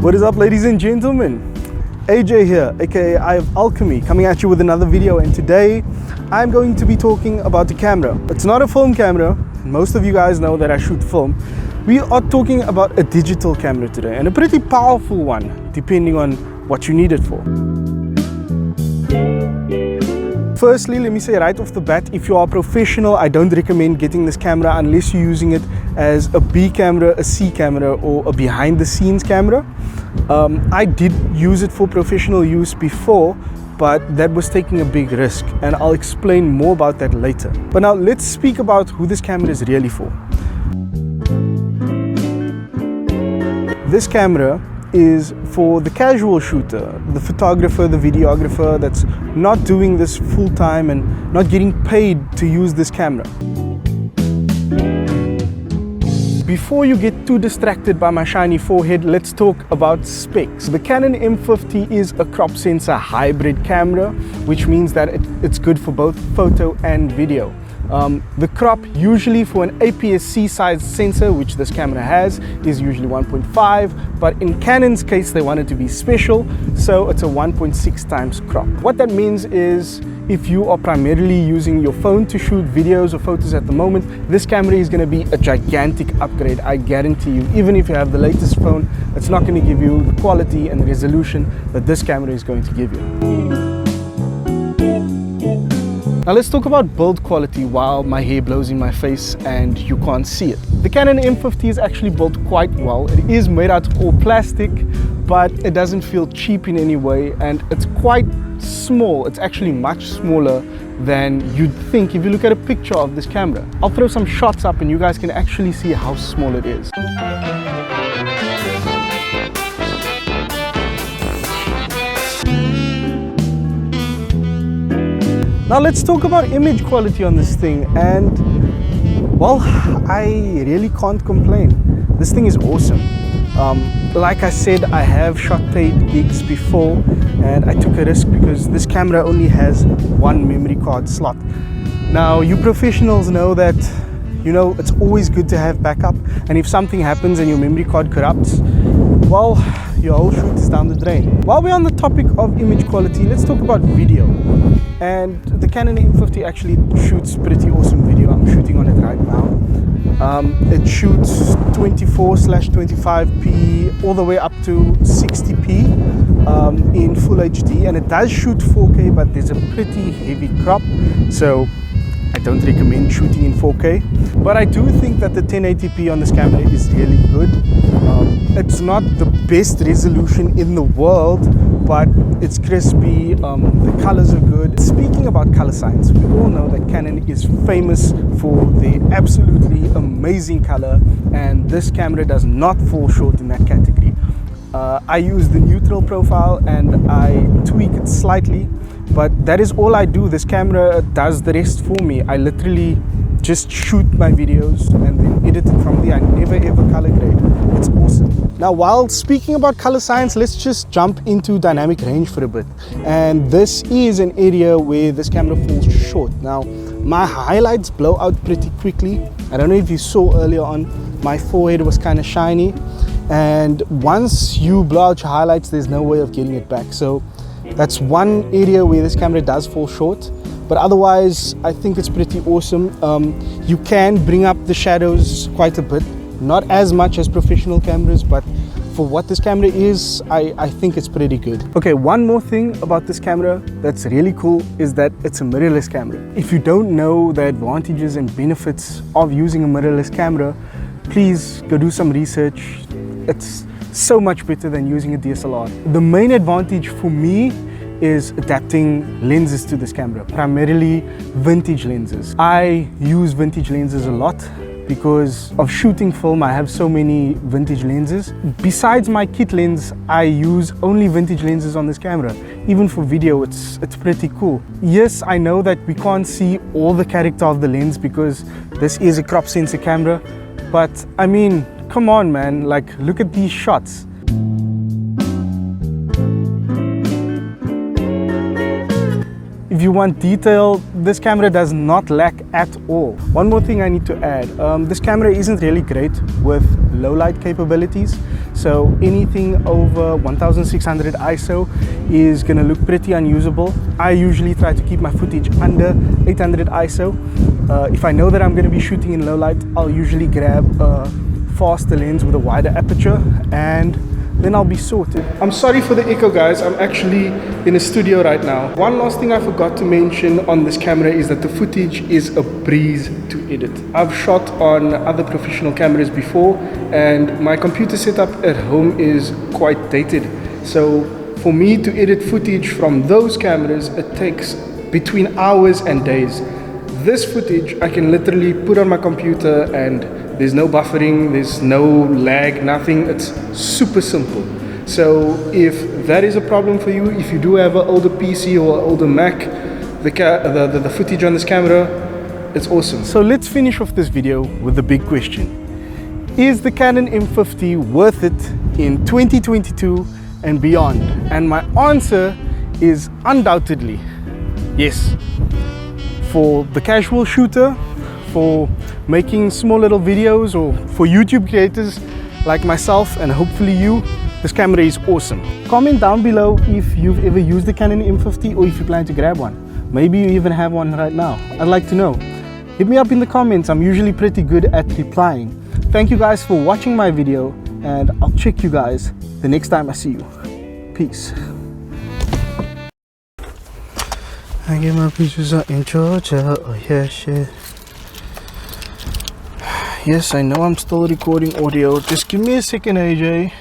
What is up, ladies and gentlemen? AJ here, aka I Have Alchemy, coming at you with another video, and today I'm going to be talking about the camera. It's not a film camera. Most of you guys know that I shoot film. We are talking about a digital camera today, and a pretty powerful one, depending on what you need it for. Firstly, let me say right off the bat, if you are a professional, I don't recommend getting this camera unless you're using it as a B camera, a C camera, or a behind the scenes camera. I did use it for professional use before, but that was taking a big risk, and I'll explain more about that later. But now let's speak about who this camera is really for. This camera is for the casual shooter, the photographer, the videographer that's not doing this full time and not getting paid to use this camera. Before you get too distracted by my shiny forehead, let's talk about specs. The Canon M50 is a crop sensor hybrid camera, which means that it's good for both photo and video. The crop usually for an APS-C size sensor, which this camera has, is usually 1.5, but in Canon's case they want it to be special, so it's a 1.6 times crop. What that means is if you are primarily using your phone to shoot videos or photos at the moment, this camera is going to be a gigantic upgrade, I guarantee you. Even if you have the latest phone, it's not going to give you the quality and the resolution that this camera is going to give you. Now let's talk about build quality while my hair blows in my face and you can't see it. The Canon M50 is actually built quite well. It is made out of all plastic, but it doesn't feel cheap in any way, and it's quite small. It's actually much smaller than you'd think if you look at a picture of this camera. I'll throw some shots up and you guys can actually see how small it is. Now let's talk about image quality on this thing, and well, I really can't complain. This thing is awesome. Like I said, I have shot paid gigs before, and I took a risk because this camera only has one memory card slot. Now you professionals know that, you know, it's always good to have backup, and if something happens and your memory card corrupts, well, your whole shoot is down the drain. While we're on the topic of image quality, let's talk about video. And the Canon M50 actually shoots pretty awesome video. I'm shooting on it right now. It shoots 24/25p all the way up to 60p in full HD, and it does shoot 4K, but there's a pretty heavy crop, so I don't recommend shooting in 4K. But I do think that the 1080p on this camera is really good. It's not the best resolution in the world, but it's crispy, the colors are good. Speaking about color science, we all know that Canon is famous for their absolutely amazing color, and this camera does not fall short in that category. I use the neutral profile and I tweak it slightly, but that is all I do. This camera does the rest for me. I literally just shoot my videos and then edit it from there. I never ever color grade. It's awesome. Now, while speaking about color science, let's just jump into dynamic range for a bit. And this is an area where this camera falls short. Now, my highlights blow out pretty quickly. I don't know if you saw earlier on, my forehead was kind of shiny. And once you blow out your highlights, there's no way of getting it back. So that's one area where this camera does fall short. But otherwise, I think it's pretty awesome. You can bring up the shadows quite a bit. Not as much as professional cameras, but for what this camera is, I think it's pretty good. Okay, one more thing about this camera that's really cool is that it's a mirrorless camera. If you don't know the advantages and benefits of using a mirrorless camera, please go do some research. It's so much better than using a DSLR. The main advantage for me is adapting lenses to this camera, primarily vintage lenses. I use vintage lenses a lot because of shooting film. I have so many vintage lenses. Besides my kit lens, I use only vintage lenses on this camera. Even for video, it's pretty cool. Yes, I know that we can't see all the character of the lens because this is a crop sensor camera, but I mean, come on man, like look at these shots. If you want detail, this camera does not lack at all. One more thing I need to add, this camera isn't really great with low light capabilities, so anything over 1600 ISO is gonna look pretty unusable. I usually try to keep my footage under 800 ISO. If I know that I'm gonna be shooting in low light, I'll usually grab a faster lens with a wider aperture, and then I'll be sorted. I'm sorry for the echo, guys. I'm actually in a studio right now. One last thing I forgot to mention on this camera is that the footage is a breeze to edit. I've shot on other professional cameras before, and my computer setup at home is quite dated. So for me to edit footage from those cameras, it takes between hours and days. This footage I can literally put on my computer and there's no buffering, there's no lag, nothing. It's super simple. So if that is a problem for you, if you do have an older PC or an older Mac, the footage on this camera, it's awesome. So let's finish off this video with the big question. Is the Canon M50 worth it in 2022 and beyond? And my answer is undoubtedly yes. For the casual shooter, for making small little videos, or for YouTube creators like myself and hopefully you, this camera is awesome. Comment down below if you've ever used the Canon M50 or if you plan to grab one. Maybe you even have one right now. I'd like to know. Hit me up in the comments. I'm usually pretty good at replying. Thank you guys for watching my video, and I'll check you guys the next time I see you. Peace. I get my pictures out in Georgia. Oh yeah, shit. Yes, I know I'm still recording audio. Just give me a second, AJ.